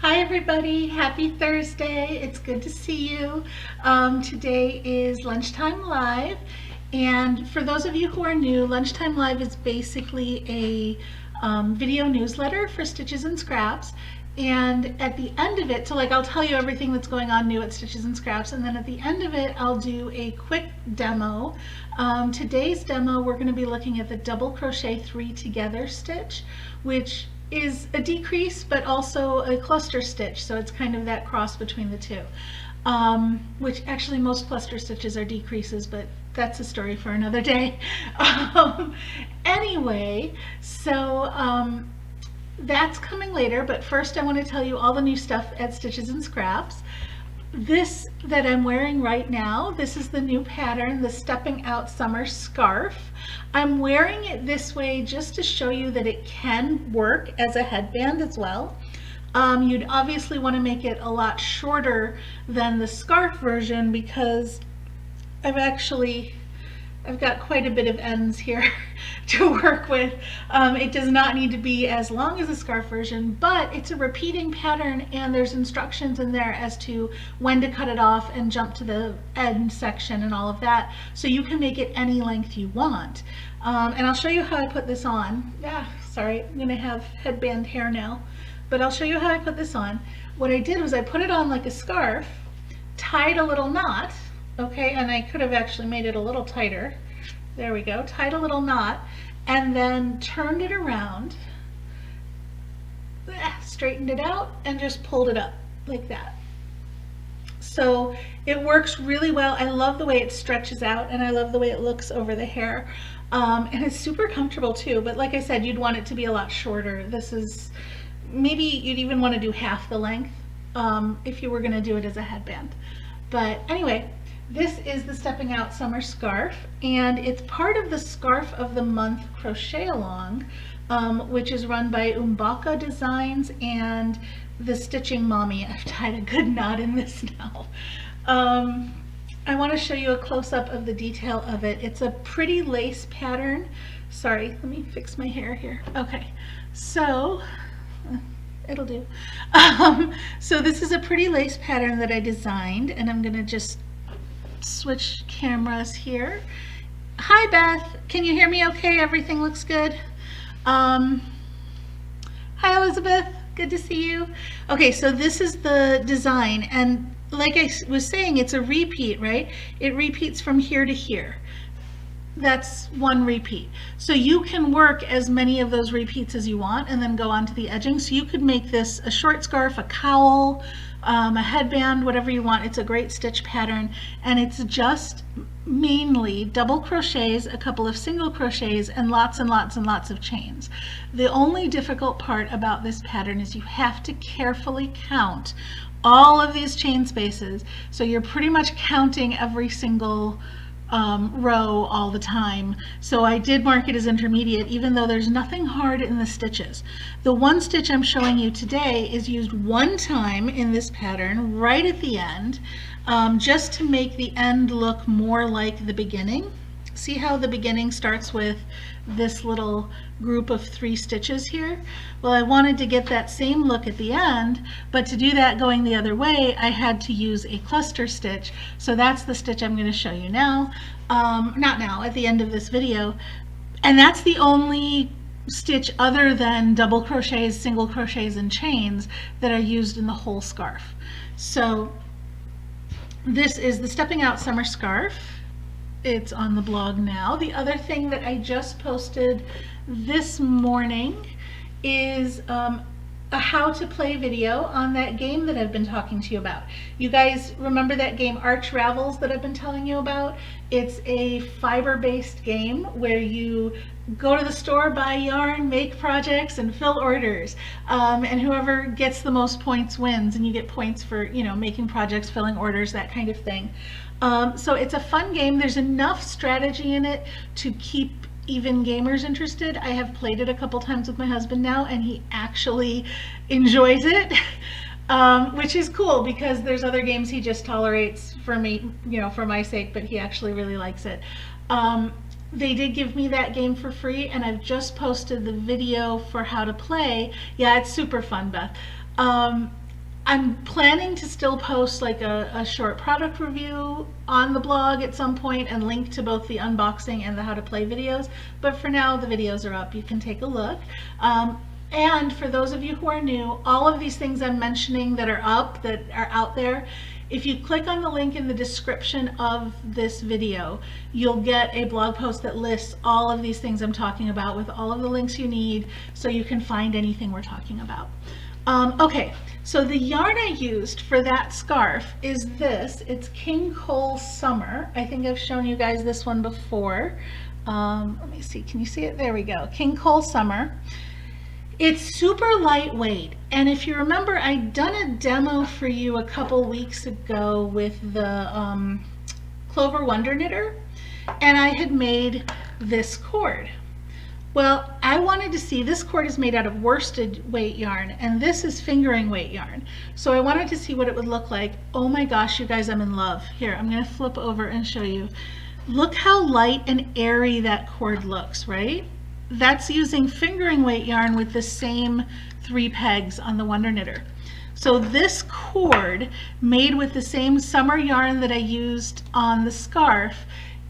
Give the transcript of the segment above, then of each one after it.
Hi everybody, happy Thursday. It's good to see you. Today is Lunchtime Live, and for those of you who are new, Lunchtime Live is basically a video newsletter for Stitches and Scraps. And at the end of it, so like I'll tell you everything that's going on new at Stitches and Scraps, and then at the end of it I'll do a quick demo. Today's demo we're going to be looking at the double crochet 3 together stitch, which is a decrease but also a cluster stitch, so it's kind of that cross between the two, which actually most cluster stitches are decreases, but that's a story for another day. Anyway, so that's coming later, but first I want to tell you all the new stuff at Stitches and Scraps. This that I'm wearing right now, this is the new pattern, the Stepping Out Summer Scarf. I'm wearing it this way just to show you that it can work as a headband as well. You'd obviously want to make it a lot shorter than the scarf version because I've got quite a bit of ends here to work with. It does not need to be as long as the scarf version, but it's a repeating pattern and there's instructions in there as to when to cut it off and jump to the end section and all of that, so you can make it any length you want. And I'll show you how I put this on. Sorry, I'm gonna have headband hair now, but I'll show you how I put this on. What I did was I put it on like a scarf, tied a little knot, okay, and I could have actually made it a little tighter. There we go, tied a little knot, and then turned it around, straightened it out, and just pulled it up like that. So it works really well. I love the way it stretches out, and I love the way it looks over the hair. And it's super comfortable too, but like I said, you'd want it to be a lot shorter. This is, maybe you'd even want to do half the length if you were going to do it as a headband. But anyway, this is the Stepping Out Summer Scarf, and it's part of the Scarf of the Month Crochet Along, which is run by Umbaka Designs and the Stitching Mommy. I've tied a good knot in this now. I want to show you a close-up of the detail of it. It's a pretty lace pattern. Sorry, let me fix my hair here. Okay, so it'll do. So this is a pretty lace pattern that I designed, and I'm going to just switch cameras here. Hi Beth, can you hear me okay? Everything looks good. Hi Elizabeth, good to see you. Okay, so this is the design, and like I was saying, it's a repeat, right? It repeats from here to here. That's one repeat. So you can work as many of those repeats as you want and then go on to the edging. So you could make this a short scarf, a cowl, a headband, whatever you want. It's a great stitch pattern, and it's just mainly double crochets, a couple of single crochets, and lots and lots and lots of chains. The only difficult part about this pattern is you have to carefully count all of these chain spaces. So you're pretty much counting every single row all the time. So I did mark it as intermediate, even though there's nothing hard in the stitches. The one stitch I'm showing you today is used one time in this pattern right at the end, just to make the end look more like the beginning. See how the beginning starts with this little group of 3 stitches here? Well, I wanted to get that same look at the end, but to do that going the other way, I had to use a cluster stitch. So that's the stitch I'm going to show you now. Not now, at the end of this video. And that's the only stitch other than double crochets, single crochets, and chains that are used in the whole scarf. So this is the Stepping Out Summer Scarf. It's on the blog now. The other thing that I just posted this morning is a how to play video on that game that I've been talking to you about. You guys remember that game Arch Ravels that I've been telling you about? It's a fiber-based game where you go to the store, buy yarn, make projects, and fill orders. And whoever gets the most points wins, and you get points for, you know, making projects, filling orders, that kind of thing. So it's a fun game. There's enough strategy in it to keep even gamers interested. I have played it a couple times with my husband now, and he actually enjoys it, which is cool because there's other games he just tolerates for me, you know, for my sake, but he actually really likes it. They did give me that game for free, and I've just posted the video for how to play. Yeah, it's super fun, Beth. I'm planning to still post like a short product review on the blog at some point and link to both the unboxing and the how to play videos. But for now, the videos are up. You can take a look. And for those of you who are new, all of these things I'm mentioning that are up, that are out there, if you click on the link in the description of this video, you'll get a blog post that lists all of these things I'm talking about with all of the links you need so you can find anything we're talking about. Okay, so the yarn I used for that scarf is this. It's King Cole Summer. I think I've shown you guys this one before. Let me see, can you see it? There we go, King Cole Summer. It's super lightweight, and if you remember, I'd done a demo for you a couple weeks ago with the Clover Wonder Knitter, and I had made this cord. Well, I wanted to see, this cord is made out of worsted weight yarn, and this is fingering weight yarn. So I wanted to see what it would look like. Oh my gosh, you guys, I'm in love. Here, I'm gonna flip over and show you. Look how light and airy that cord looks, right? That's using fingering weight yarn with the same 3 pegs on the Wonder Knitter. So this cord, made with the same summer yarn that I used on the scarf,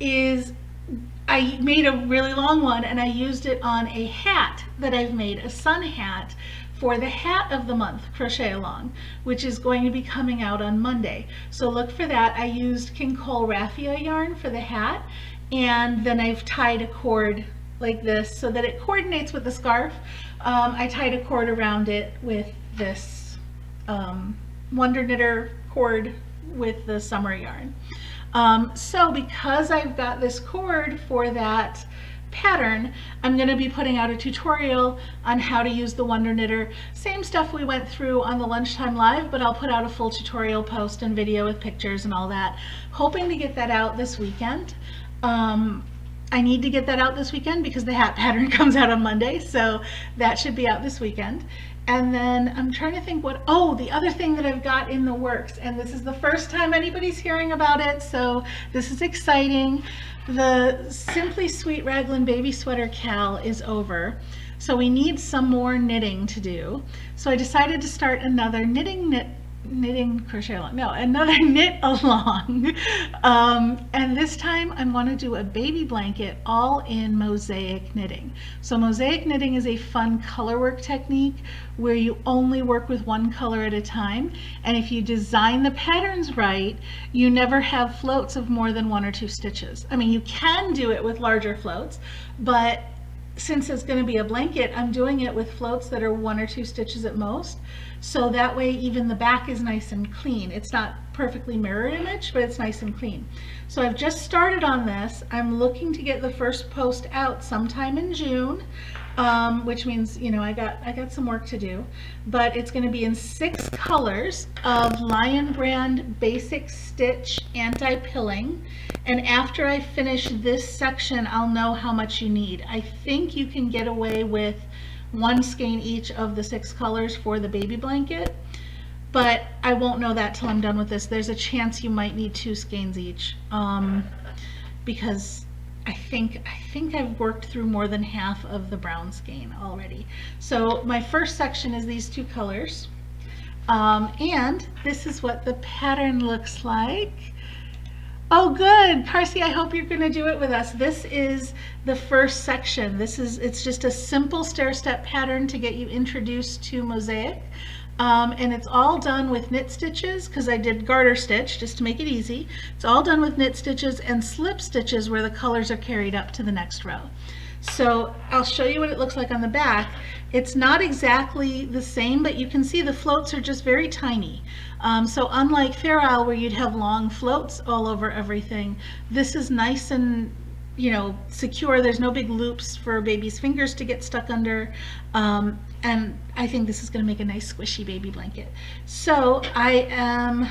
is, I made a really long one and I used it on a hat that I've made, a sun hat, for the hat of the month crochet along, which is going to be coming out on Monday. So look for that. I used King Cole raffia yarn for the hat, and then I've tied a cord like this so that it coordinates with the scarf. I tied a cord around it with this Wonder Knitter cord with the summer yarn. So because I've got this cord for that pattern, I'm going to be putting out a tutorial on how to use the Wonder Knitter. Same stuff we went through on the Lunchtime Live, but I'll put out a full tutorial post and video with pictures and all that. Hoping to get that out this weekend. I need to get that out this weekend because the hat pattern comes out on Monday, so that should be out this weekend. And then I'm trying to think what, oh, the other thing that I've got in the works, and this is the first time anybody's hearing about it, so this is exciting. The Simply Sweet Raglan Baby Sweater Cal is over, so we need some more knitting to do. So I decided to start another another knit along. And this time I want to do a baby blanket all in mosaic knitting. So mosaic knitting is a fun color work technique where you only work with one color at a time, and if you design the patterns right, you never have floats of more than 1 or 2 stitches. I mean, you can do it with larger floats, but since it's going to be a blanket, I'm doing it with floats that are 1 or 2 stitches at most. So that way even the back is nice and clean. It's not perfectly mirror image, but it's nice and clean. So I've just started on this. I'm looking to get the first post out sometime in June, which means, you know, I got some work to do. But it's going to be in 6 colors of Lion Brand Basic Stitch Anti-Pilling. And after I finish this section, I'll know how much you need. I think you can get away with 1 skein each of the 6 colors for the baby blanket, but I won't know that till I'm done with this. There's a chance you might need 2 skeins each, because I think I've worked through more than half of the brown skein already. So my first section is these 2 colors, and this is what the pattern looks like. Oh good, Parsi, I hope you're going to do it with us. This is the first section. It's just a simple stair-step pattern to get you introduced to mosaic. And it's all done with knit stitches, because I did garter stitch just to make it easy. It's all done with knit stitches and slip stitches where the colors are carried up to the next row. So I'll show you what it looks like on the back. It's not exactly the same, but you can see the floats are just very tiny. So unlike Fair Isle where you'd have long floats all over everything, this is nice and, you know, secure. There's no big loops for baby's fingers to get stuck under. And I think this is going to make a nice squishy baby blanket. So I am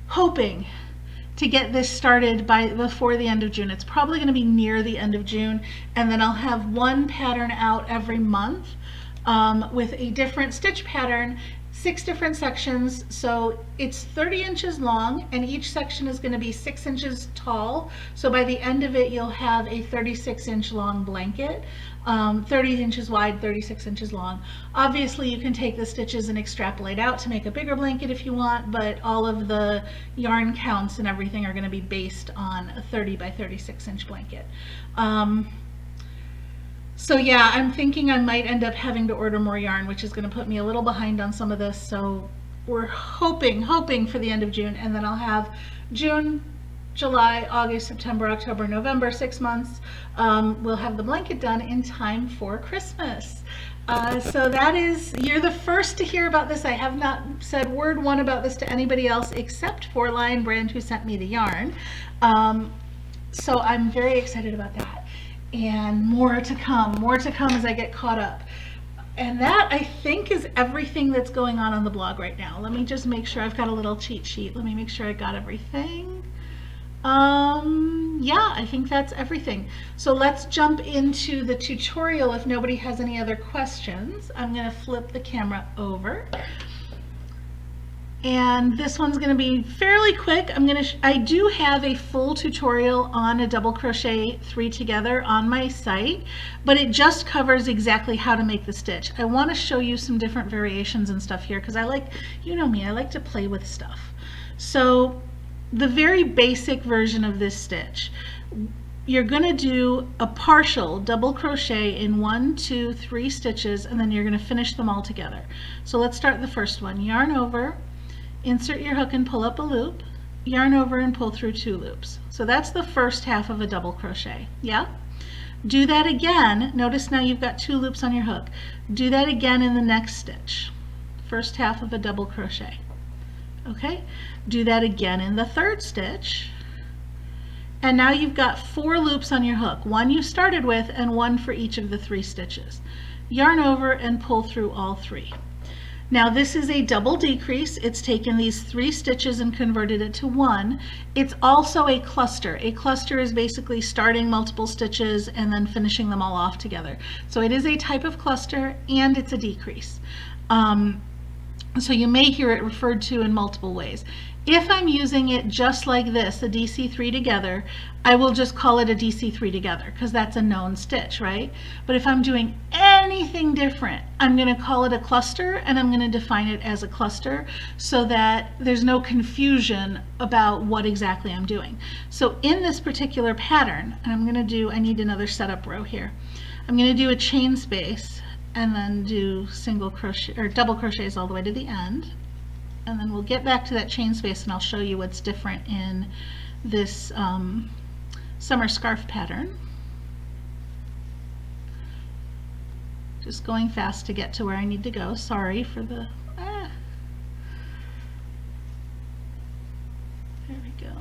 hoping to get this started before the end of June. It's probably going to be near the end of June, and then I'll have 1 pattern out every month with a different stitch pattern 6 different sections, so it's 30 inches long, and each section is going to be 6 inches tall. So by the end of it, you'll have a 36-inch long blanket, 30 inches wide, 36 inches long. Obviously, you can take the stitches and extrapolate out to make a bigger blanket if you want, but all of the yarn counts and everything are going to be based on a 30 by 36-inch blanket. So yeah, I'm thinking I might end up having to order more yarn, which is going to put me a little behind on some of this. So we're hoping for the end of June, and then I'll have June, July, August, September, October, November, 6 months. We'll have the blanket done in time for Christmas. So that is, you're the first to hear about this. I have not said word one about this to anybody else except for Lion Brand, who sent me the yarn. So I'm very excited about that. And more to come as I get caught up. And that, I think, is everything that's going on the blog right now. Let me just make sure I've got a little cheat sheet. Let me make sure I got everything. Yeah, I think that's everything. So let's jump into the tutorial if nobody has any other questions. I'm going to flip the camera over. And this one's going to be fairly quick. I do have a full tutorial on a double crochet 3 together on my site, but it just covers exactly how to make the stitch. I want to show you some different variations and stuff here because I like, you know me, I like to play with stuff. So the very basic version of this stitch, you're going to do a partial double crochet in 1, 2, 3 stitches, and then you're going to finish them all together. So let's start the first one. Yarn over, insert your hook and pull up a loop, yarn over and pull through 2 loops. So that's the first half of a double crochet. Yeah? Do that again. Notice now you've got 2 loops on your hook. Do that again in the next stitch. First half of a double crochet. Okay? Do that again in the third stitch. And now you've got 4 loops on your hook. 1 you started with and 1 for each of the 3 stitches. Yarn over and pull through all 3. Now this is a double decrease. It's taken these 3 stitches and converted it to 1. It's also a cluster. A cluster is basically starting multiple stitches and then finishing them all off together. So it is a type of cluster and it's a decrease. So you may hear it referred to in multiple ways. If I'm using it just like this, a DC3 together, I will just call it a DC3 together because that's a known stitch, right? But if I'm doing anything different, I'm going to call it a cluster and I'm going to define it as a cluster so that there's no confusion about what exactly I'm doing. So in this particular pattern, and I'm going to do, I need another setup row here. I'm going to do a chain space and then do single crochet or double crochets all the way to the end. And then we'll get back to that chain space and I'll show you what's different in this summer scarf pattern. Just going fast to get to where I need to go. Sorry for the... There we go.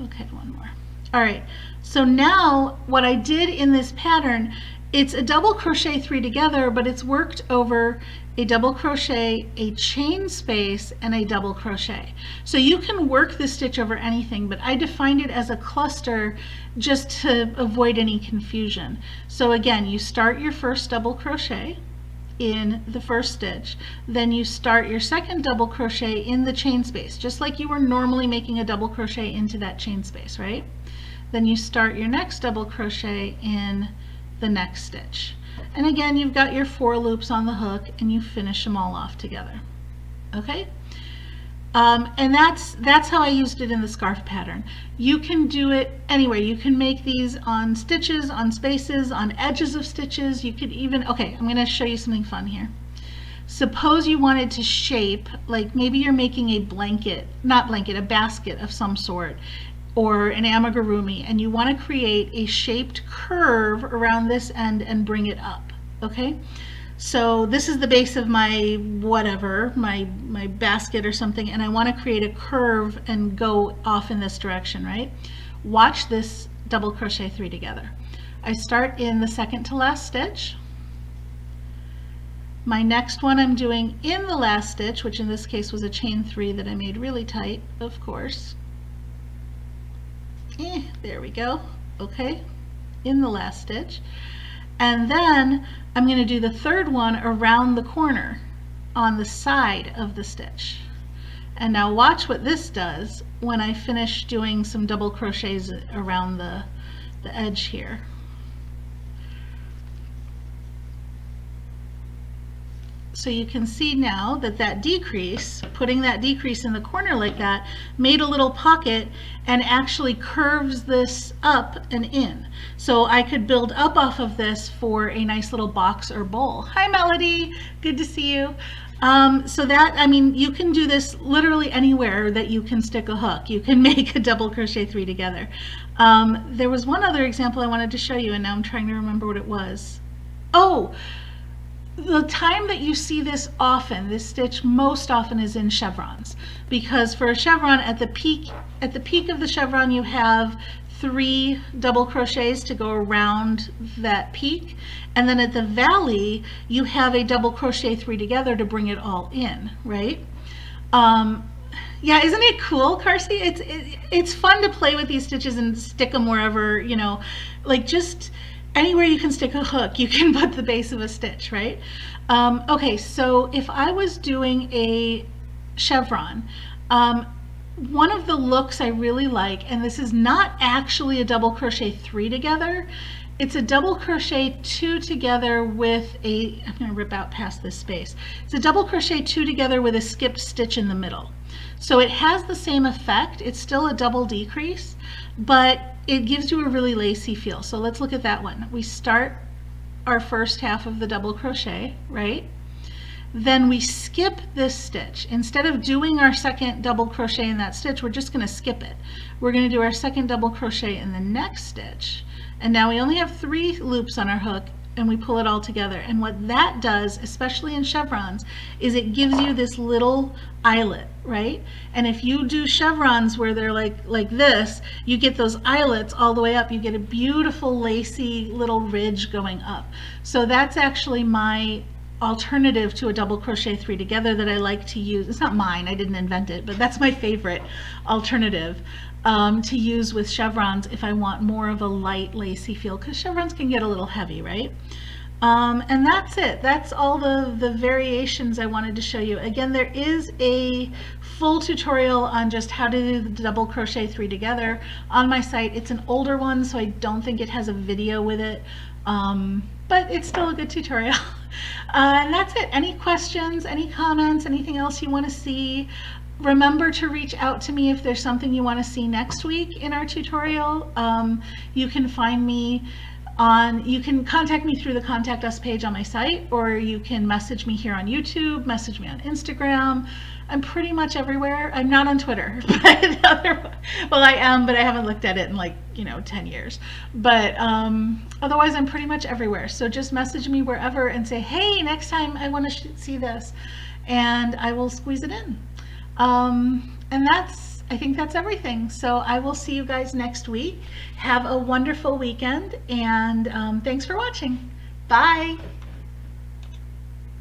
Okay, one more. All right, so now what I did in this pattern, it's a double crochet 3 together, but it's worked over a double crochet, a chain space, and a double crochet. So you can work the stitch over anything, but I defined it as a cluster just to avoid any confusion. So again, you start your first double crochet in the first stitch, then you start your second double crochet in the chain space, just like you were normally making a double crochet into that chain space, right? Then you start your next double crochet in the next stitch. And again, you've got your 4 loops on the hook and you finish them all off together. Okay? And that's how I used it in the scarf pattern. You can do it anywhere. You can make these on stitches, on spaces, on edges of stitches. You could even, okay, I'm going to show you something fun here. Suppose you wanted to shape, like maybe you're making a blanket, not blanket, a basket of some sort, or an amigurumi, and you want to create a shaped curve around this end and bring it up. Okay, so this is the base of my whatever, my basket or something, and I want to create a curve and go off in this direction, right? Watch this double crochet 3 together. I start in the second to last stitch. My next one I'm doing in the last stitch, which in this case was a chain 3 that I made really tight, of course. There we go. Okay, in the last stitch. And then I'm going to do the third one around the corner. on the side of the stitch. And now watch what this does when I finish doing some double crochets around the edge here. So you can see now that that decrease, putting that decrease in the corner like that, made a little pocket and actually curves this up and in. So I could build up off of this for a nice little box or bowl. Hi Melody, good to see you. So that, I mean, you can do this literally anywhere that you can stick a hook. You can make a double crochet 3 together. There was one other example I wanted to show you, and now I'm trying to remember what it was. Oh, the time that you see this often, this stitch most often, is in chevrons, because for a chevron, at the peak of the chevron, you have 3 double crochets to go around that peak, and then at the valley you have a double crochet 3 together to bring it all in, right? Yeah, isn't it cool, Carsey? It's fun to play with these stitches and stick them wherever, you know, like just anywhere you can stick a hook, you can put the base of a stitch, right? Okay, so if I was doing a chevron, one of the looks I really like, and this is not actually a double crochet 3 together, it's a double crochet 2 together with a, I'm going to rip out past this space, it's a double crochet 2 together with a skipped stitch in the middle. So it has the same effect, it's still a double decrease, but it gives you a really lacy feel. So let's look at that one. We start our first half of the double crochet, right? Then we skip this stitch. Instead of doing our second double crochet in that stitch, we're just going to skip it. We're going to do our second double crochet in the next stitch. And now we only have 3 loops on our hook, and we pull it all together. And what that does, especially in chevrons, is it gives you this little eyelet, right? And if you do chevrons where they're like this, you get those eyelets all the way up. You get a beautiful lacy little ridge going up. So that's actually my alternative to a double crochet 3 together that I like to use. It's not mine, I didn't invent it, but that's my favorite alternative to use with chevrons if I want more of a light lacy feel, because chevrons can get a little heavy, right? And that's it. That's all the variations I wanted to show you. Again, there is a full tutorial on just how to do the double crochet 3 together on my site. It's an older one, so I don't think it has a video with it, but it's still a good tutorial. And that's it. Any questions, any comments, anything else you want to see? Remember to reach out to me if there's something you want to see next week in our tutorial. You can find me you can contact me through the Contact Us page on my site, or you can message me here on YouTube, message me on Instagram. I'm pretty much everywhere. I'm not on Twitter, but well, I am, but I haven't looked at it in like, 10 years. But otherwise, I'm pretty much everywhere. So just message me wherever and say, hey, next time I want to see this, and I will squeeze it in. And I think that's everything. So I will see you guys next week. Have a wonderful weekend, and thanks for watching. Bye.